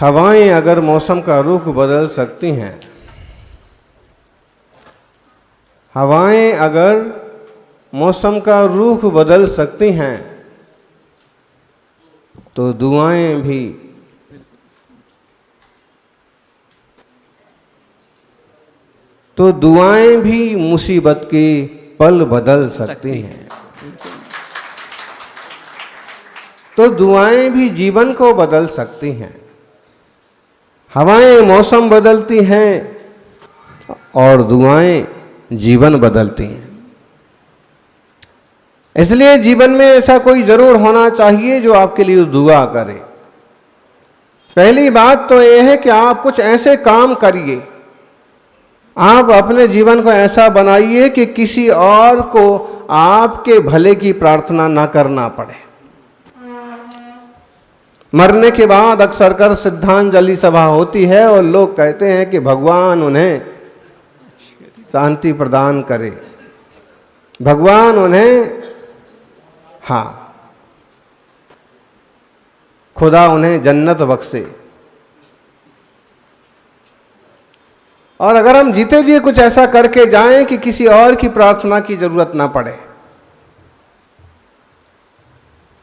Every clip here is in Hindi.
हवाएं अगर मौसम का रुख बदल सकती हैं, हवाएं अगर मौसम का रुख बदल सकती हैं, तो दुआएं भी मुसीबत के पल बदल सकती हैं। तो दुआएं भी जीवन को बदल सकती हैं। हवाएं मौसम बदलती हैं और दुआएं जीवन बदलती हैं। इसलिए जीवन में ऐसा कोई जरूर होना चाहिए जो आपके लिए दुआ करे। पहली बात तो यह है कि आप कुछ ऐसे काम करिए, आप अपने जीवन को ऐसा बनाइए कि किसी और को आपके भले की प्रार्थना ना करना पड़े। मरने के बाद अक्सर कर श्रद्धांजलि सभा होती है और लोग कहते हैं कि भगवान उन्हें शांति प्रदान करे, भगवान उन्हें, खुदा उन्हें जन्नत बख्शे। और अगर हम जीते जी कुछ ऐसा करके जाएं कि किसी और की प्रार्थना की जरूरत ना पड़े,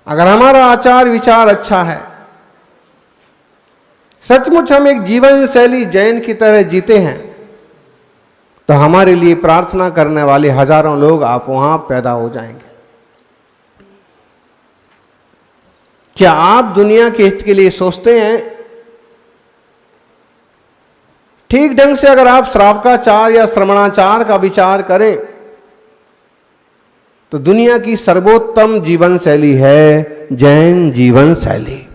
अगर हमारा आचार विचार अच्छा है, सचमुच हम एक जीवन शैली जैन की तरह जीते हैं, तो हमारे लिए प्रार्थना करने वाले हजारों लोग आप वहां पैदा हो जाएंगे। क्या आप दुनिया के हित के लिए सोचते हैं? ठीक ढंग से अगर आप श्रावकाचार या श्रवणाचार का विचार करें तो दुनिया की सर्वोत्तम जीवन शैली है जैन जीवन शैली।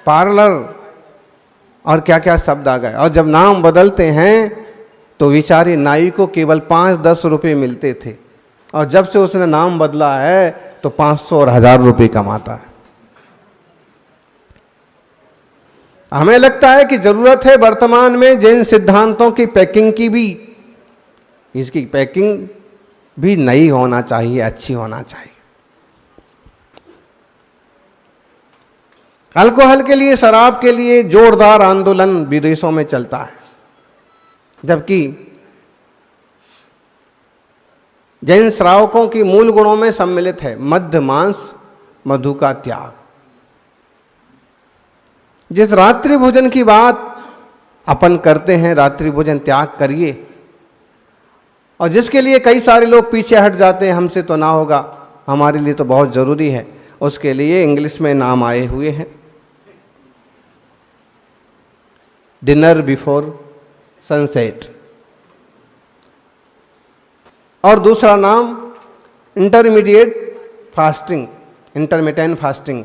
पार्लर और क्या क्या शब्द आ गए। और जब नाम बदलते हैं तो बेचारे नाई को केवल 5-10 रुपए मिलते थे, और जब से उसने नाम बदला है तो 500 और 1000 रुपए कमाता है। हमें लगता है कि जरूरत है वर्तमान में जैन सिद्धांतों की पैकिंग की भी, इसकी पैकिंग भी नई होना चाहिए, अच्छी होना चाहिए। अल्कोहल के लिए, शराब के लिए जोरदार आंदोलन विदेशों में चलता है, जबकि जैन श्रावकों की मूल गुणों में सम्मिलित है मद्य, मांस, मधु का त्याग। जिस रात्रि भोजन की बात अपन करते हैं, रात्रि भोजन त्याग करिए, और जिसके लिए कई सारे लोग पीछे हट जाते हैं, हमसे तो ना होगा, हमारे लिए तो बहुत जरूरी है, उसके लिए इंग्लिश में नाम आए हुए हैं डिनर बिफोर सनसेट, और दूसरा नाम इंटरमीडिएट फास्टिंग, इंटरमिटेंट फास्टिंग।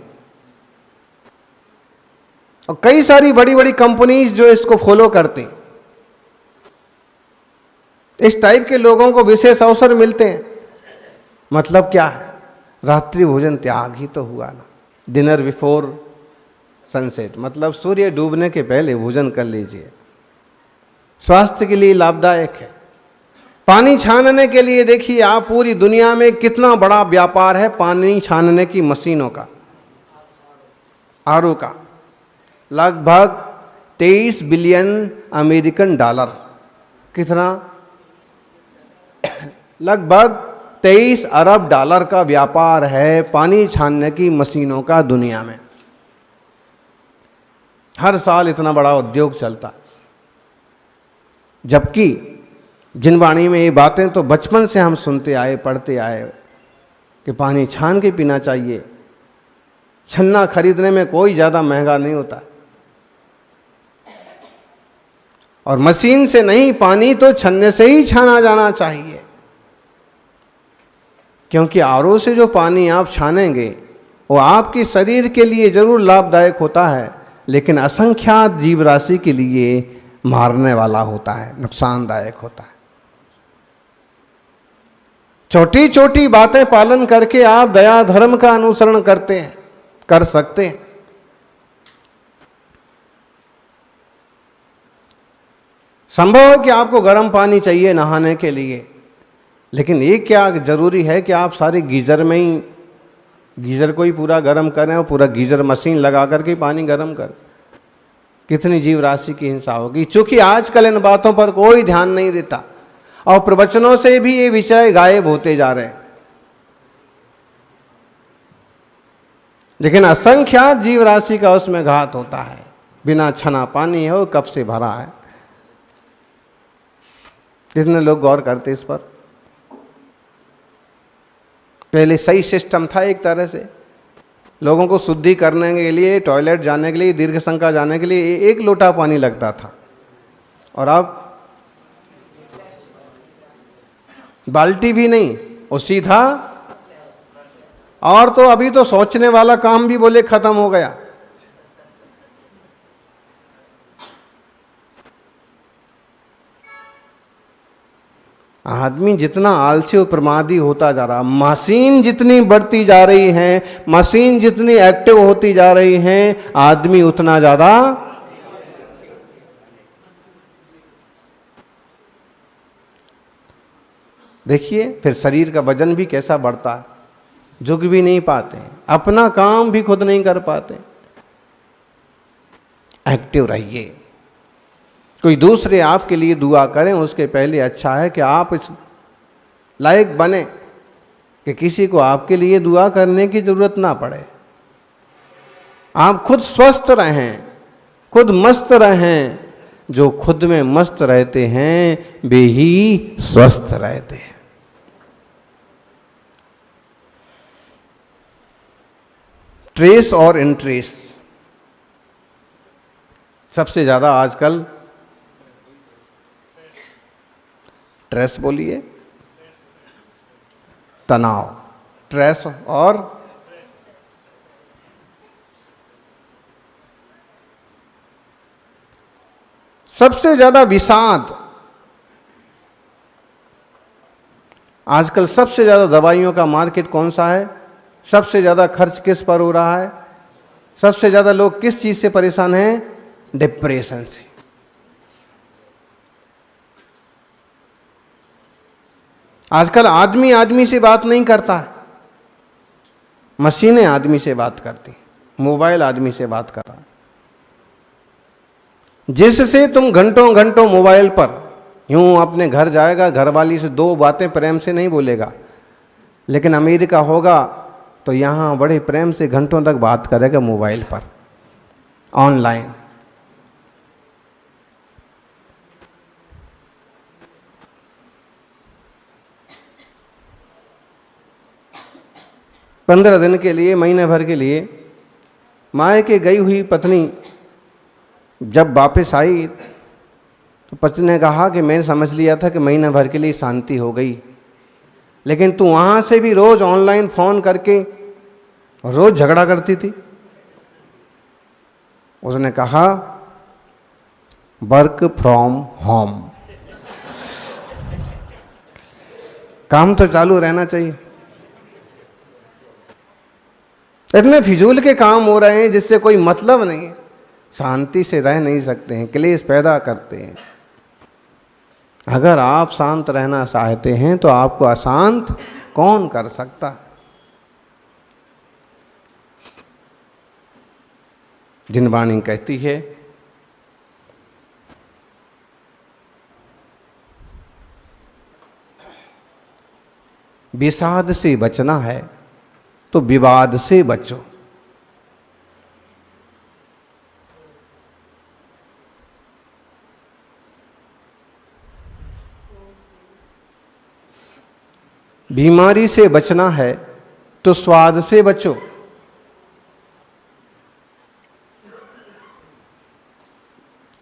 और कई सारी बड़ी बड़ी कंपनीज जो इसको फॉलो करती, इस टाइप के लोगों को विशेष अवसर मिलते हैं। मतलब क्या है? रात्रि भोजन त्याग ही तो हुआ ना। डिनर बिफोर सनसेट मतलब सूर्य डूबने के पहले भोजन कर लीजिए, स्वास्थ्य के लिए लाभदायक है। पानी छानने के लिए देखिए आप, पूरी दुनिया में कितना बड़ा व्यापार है पानी छानने की मशीनों का, आरओ का। लगभग 23 बिलियन अमेरिकन डॉलर, कितना? लगभग 23 अरब डॉलर का व्यापार है पानी छानने की मशीनों का दुनिया में। हर साल इतना बड़ा उद्योग चलता, जबकि जिनवाणी में ये बातें तो बचपन से हम सुनते आए, पढ़ते आए कि पानी छान के पीना चाहिए। छन्ना खरीदने में कोई ज़्यादा महंगा नहीं होता, और मशीन से नहीं, पानी तो छन्ने से ही छाना जाना चाहिए, क्योंकि आरओ से जो पानी आप छानेंगे वो आपके शरीर के लिए जरूर लाभदायक होता है, लेकिन असंख्यात जीव राशि के लिए मारने वाला होता है, नुकसानदायक होता है। छोटी छोटी बातें पालन करके आप दया धर्म का अनुसरण कर सकते हैं। संभव है कि आपको गर्म पानी चाहिए नहाने के लिए, लेकिन ये क्या जरूरी है कि आप सारे गीजर में ही गीजर को ही पूरा गर्म करें और पूरा गीजर मशीन लगा करके पानी गर्म कर, कितनी जीव राशि की हिंसा होगी। चूंकि आजकल इन बातों पर कोई ध्यान नहीं देता और प्रवचनों से भी ये विषय गायब होते जा रहे हैं। लेकिन असंख्यात जीव राशि का उसमें घात होता है, बिना छना पानी है वो कब से भरा है। कितने लोग गौर करते इस पर? पहले सही सिस्टम था, एक तरह से लोगों को शुद्धि करने के लिए, टॉयलेट जाने के लिए, दीर्घ संका जाने के लिए 1 लोटा पानी लगता था, और अब बाल्टी भी नहीं, वो सीधा। और तो अभी तो सोचने वाला काम भी बोले खत्म हो गया। आदमी जितना आलसी और प्रमादी होता जा रहा, मशीन जितनी बढ़ती जा रही है, मशीन जितनी एक्टिव होती जा रही है, आदमी उतना ज्यादा देखिए फिर शरीर का वजन भी कैसा बढ़ता है, झुक भी नहीं पाते, अपना काम भी खुद नहीं कर पाते। एक्टिव रहिए, कोई दूसरे आपके लिए दुआ करें उसके पहले अच्छा है कि आप इस लायक बने कि किसी को आपके लिए दुआ करने की जरूरत ना पड़े। आप खुद स्वस्थ रहें, खुद मस्त रहें। जो खुद में मस्त रहते हैं वे ही स्वस्थ रहते हैं। ट्रेस और इंट्रेस, सबसे ज्यादा आजकल ट्रेस बोलिए, तनाव, ट्रेस और सबसे ज्यादा विषाद। आजकल सबसे ज्यादा दवाइयों का मार्केट कौन सा है? सबसे ज्यादा खर्च किस पर हो रहा है? सबसे ज्यादा लोग किस चीज से परेशान हैं? डिप्रेशन से। आजकल आदमी आदमी से बात नहीं करता है, मशीनें आदमी से बात करती, मोबाइल आदमी से बात कर रहा है। जिससे तुम घंटों घंटों मोबाइल पर, यूं अपने घर जाएगा, घरवाली से 2 बातें प्रेम से नहीं बोलेगा, लेकिन अमेरिका होगा तो यहां बड़े प्रेम से घंटों तक बात करेगा मोबाइल पर, ऑनलाइन। पंद्रह दिन के लिए, महीने भर के लिए मायके गई हुई पत्नी जब वापस आई तो पति ने कहा कि मैंने समझ लिया था कि महीने भर के लिए शांति हो गई, लेकिन तू वहां से भी रोज ऑनलाइन फोन करके रोज झगड़ा करती थी। उसने कहा वर्क फ्रॉम होम, काम तो चालू रहना चाहिए। इतने फिजूल के काम हो रहे हैं जिससे कोई मतलब नहीं, शांति से रह नहीं सकते हैं, क्लेश पैदा करते हैं। अगर आप शांत रहना चाहते हैं तो आपको अशांत कौन कर सकता? जिनवाणी कहती है विषाद से बचना है तो विवाद से बचो। बीमारी से बचना है तो स्वाद से बचो।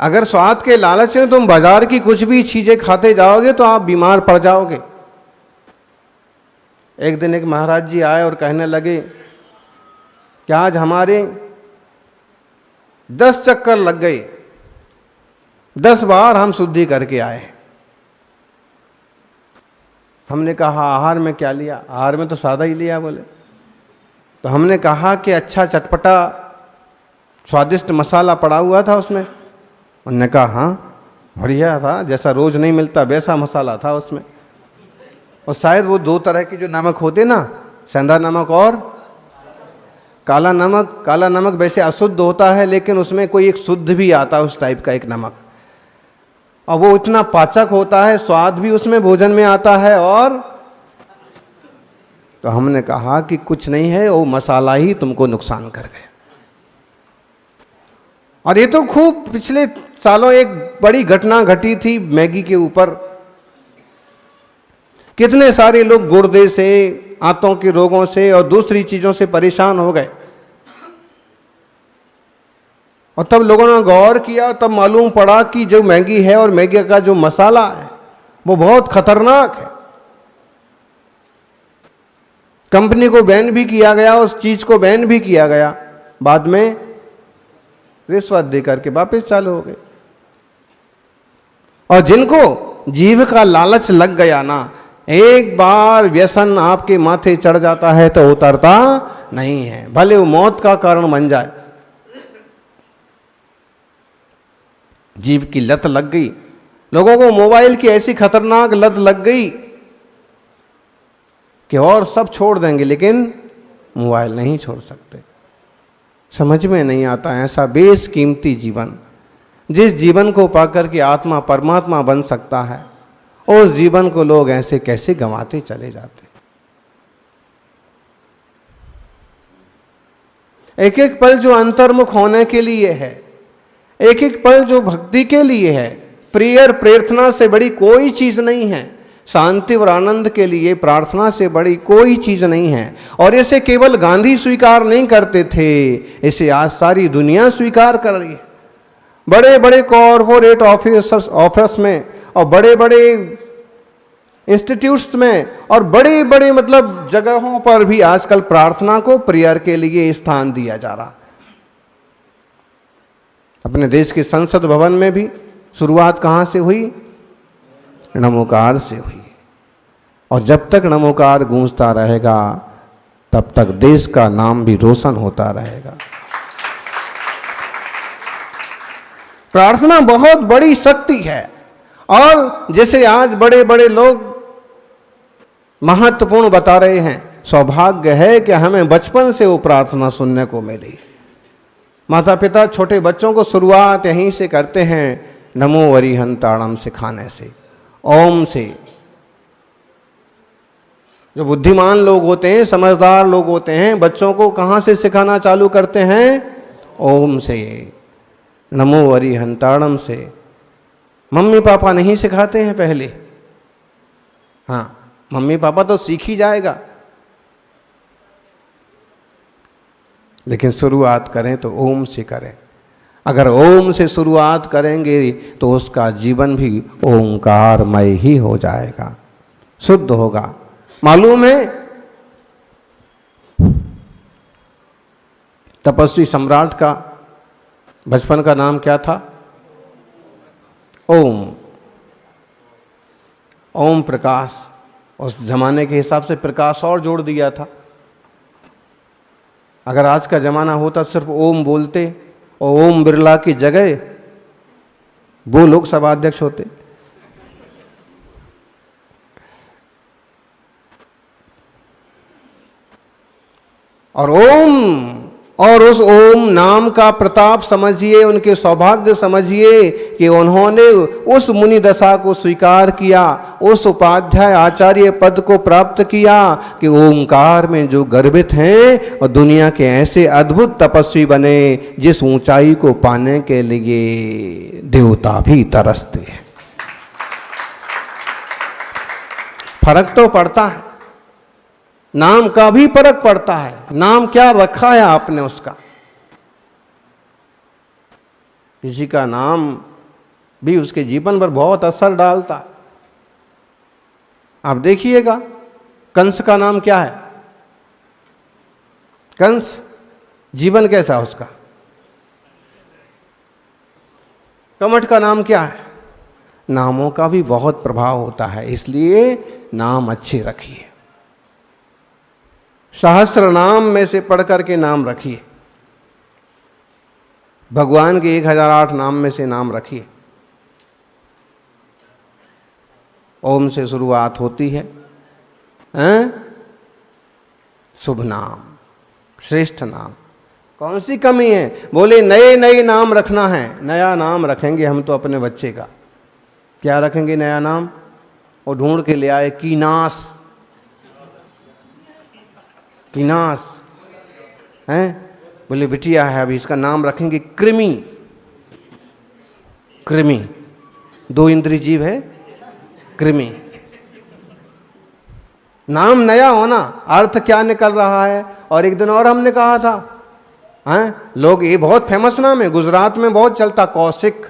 अगर स्वाद के लालच में तुम बाजार की कुछ भी चीजें खाते जाओगे तो आप बीमार पड़ जाओगे। एक दिन एक महाराज जी आए और कहने लगे कि आज हमारे 10 चक्कर लग गए, 10 बार हम शुद्धि करके आए। हमने कहा आहार में क्या लिया? आहार में तो सादा ही लिया बोले। तो हमने कहा कि अच्छा चटपटा स्वादिष्ट मसाला पड़ा हुआ था उसमें। उन्होंने कहा हाँ बढ़िया था, जैसा रोज नहीं मिलता वैसा मसाला था उसमें। और शायद वो 2 तरह के जो नमक होते ना, सेंधा नमक और काला नमक वैसे अशुद्ध होता है, लेकिन उसमें कोई एक शुद्ध भी आता है, उस टाइप का एक नमक, और वो इतना पाचक होता है, स्वाद भी उसमें भोजन में आता है। और तो हमने कहा कि कुछ नहीं है, वो मसाला ही तुमको नुकसान कर गया। और ये तो खूब पिछले सालों एक बड़ी घटना घटी थी मैगी के ऊपर। कितने सारे लोग गुर्दे से, आंतों के रोगों से और दूसरी चीजों से परेशान हो गए। और तब लोगों ने गौर किया, तब मालूम पड़ा कि जो मैगी है और मैगी का जो मसाला है वो बहुत खतरनाक है। कंपनी को बैन भी किया गया, उस चीज को बैन भी किया गया, बाद में रिश्वत देकर के वापस चालू हो गए। और जिनको जीभ का लालच लग गया ना, एक बार व्यसन आपके माथे चढ़ जाता है तो उतरता नहीं है, भले वो मौत का कारण बन जाए। जीभ की लत लग गई, लोगों को मोबाइल की ऐसी खतरनाक लत लग गई कि और सब छोड़ देंगे लेकिन मोबाइल नहीं छोड़ सकते। समझ में नहीं आता ऐसा बेशकीमती जीवन, जिस जीवन को पाकर के आत्मा परमात्मा बन सकता है, उस जीवन को लोग ऐसे कैसे गंवाते चले जाते। एक एक पल जो अंतर्मुख होने के लिए है, एक एक पल जो भक्ति के लिए है, प्रेयर प्रार्थना से बड़ी कोई चीज नहीं है। शांति और आनंद के लिए प्रार्थना से बड़ी कोई चीज नहीं है। और इसे केवल गांधी स्वीकार नहीं करते थे, इसे आज सारी दुनिया स्वीकार कर रही है। बड़े बड़े कॉर्पोरेट ऑफिस में और बड़े बड़े इंस्टीट्यूट्स में और बड़े बड़े मतलब जगहों पर भी आजकल प्रार्थना को प्रेयर के लिए स्थान दिया जा रहा। अपने देश के संसद भवन में भी शुरुआत कहां से हुई? नमोकार से हुई। और जब तक नमोकार गूंजता रहेगा तब तक देश का नाम भी रोशन होता रहेगा। प्रार्थना बहुत बड़ी शक्ति है। और जैसे आज बड़े बड़े लोग महत्वपूर्ण बता रहे हैं, सौभाग्य है कि हमें बचपन से वो प्रार्थना सुनने को मिली। माता पिता छोटे बच्चों को शुरुआत यहीं से करते हैं, नमो वरिहंताणम सिखाने से, ओम से। जो बुद्धिमान लोग होते हैं, समझदार लोग होते हैं, बच्चों को कहां से सिखाना चालू करते हैं? ओम से, नमो वरिहंताणम से। मम्मी पापा नहीं सिखाते हैं पहले। हाँ, मम्मी पापा तो सीख ही जाएगा, लेकिन शुरुआत करें तो ओम से करें। अगर ओम से शुरुआत करेंगे तो उसका जीवन भी ओंकारमय ही हो जाएगा, शुद्ध होगा। मालूम है तपस्वी सम्राट का बचपन का नाम क्या था? ओम। ओम प्रकाश। उस जमाने के हिसाब से प्रकाश और जोड़ दिया था। अगर आज का जमाना होता सिर्फ ओम बोलते और ओम बिरला की जगह वो लोकसभा अध्यक्ष होते। और ओम और उस ओम नाम का प्रताप समझिए, उनके सौभाग्य समझिए कि उन्होंने उस मुनि दशा को स्वीकार किया, उस उपाध्याय आचार्य पद को प्राप्त किया कि ओंकार में जो गर्वित हैं और दुनिया के ऐसे अद्भुत तपस्वी बने जिस ऊंचाई को पाने के लिए देवता भी तरसते हैं। फर्क तो पड़ता है, नाम का भी फर्क पड़ता है। नाम क्या रखा है आपने उसका। किसी का नाम भी उसके जीवन पर बहुत असर डालता। आप देखिएगा, कंस का नाम क्या है? कंस, जीवन कैसा उसका? कमठ का नाम क्या है? नामों का भी बहुत प्रभाव होता है, इसलिए नाम अच्छे रखिए। सहस्त्र नाम में से पढ़ करके नाम रखिए। भगवान के 1008 नाम में से नाम रखिए। ओम से शुरुआत होती है, शुभ नाम। श्रेष्ठ नाम। कौन सी कमी है? बोले नए नए नाम रखना है। नया नाम रखेंगे हम तो अपने बच्चे का। क्या रखेंगे नया नाम? वो ढूंढ के ले आए, कीनास। कीनास हैं? बोले बिटिया है, अभी इसका नाम रखेंगे कृमि। कृमि, 2 इंद्री जीव है, कृमि। नाम नया होना, अर्थ क्या निकल रहा है? और एक दिन और हमने कहा था, हैं लोग, ये बहुत फेमस नाम है, गुजरात में बहुत चलता, कौशिक।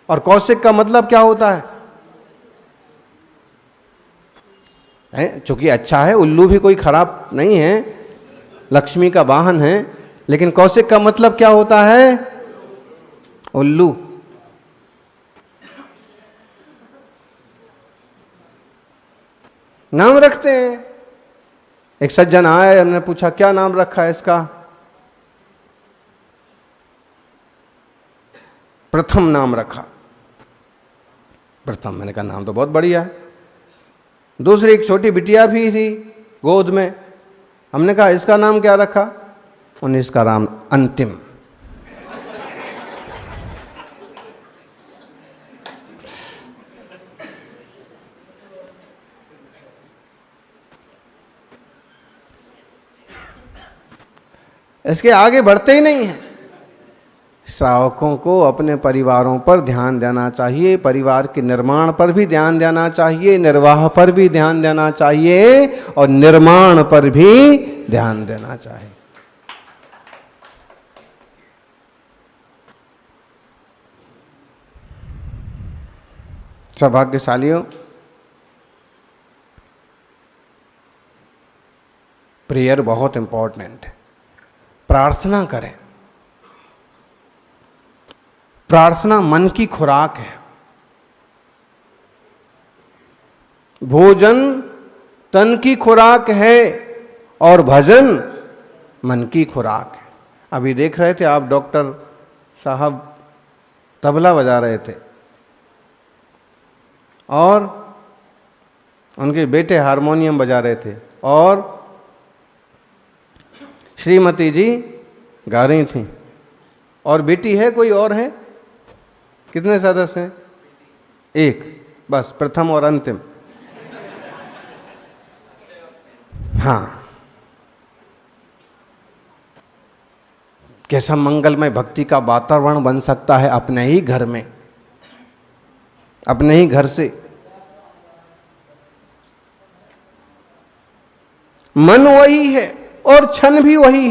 और कौशिक का मतलब क्या होता है? चूंकि अच्छा है, उल्लू भी कोई खराब नहीं है, लक्ष्मी का वाहन है, लेकिन कौशिक का मतलब क्या होता है? उल्लू। नाम रखते हैं। एक सज्जन आए, हमने पूछा क्या नाम रखा है इसका? प्रथम नाम रखा। प्रथम, मैंने कहा नाम तो बहुत बढ़िया है। दूसरी एक छोटी बिटिया भी थी गोद में, हमने कहा इसका नाम क्या रखा? उन्हें इसका नाम अंतिम। इसके आगे बढ़ते ही नहीं है। श्रावकों को अपने परिवारों पर ध्यान देना चाहिए, परिवार के निर्माण पर भी ध्यान देना चाहिए, निर्वाह पर भी ध्यान देना चाहिए, और निर्माण पर भी ध्यान देना चाहिए। सौभाग्यशालियों, प्रेयर बहुत इंपॉर्टेंट है। प्रार्थना करें। प्रार्थना मन की खुराक है। भोजन तन की खुराक है और भजन मन की खुराक है। अभी देख रहे थे आप, डॉक्टर साहब तबला बजा रहे थे और उनके बेटे हारमोनियम बजा रहे थे, और श्रीमती जी गा रही थी, और बेटी है, कोई और है? कितने सदस्य हैं? एक, बस, प्रथम और अंतिम। हाँ, कैसा मंगलमय भक्ति का वातावरण बन सकता है अपने ही घर में, अपने ही घर से। मन वही है और क्षण भी वही है।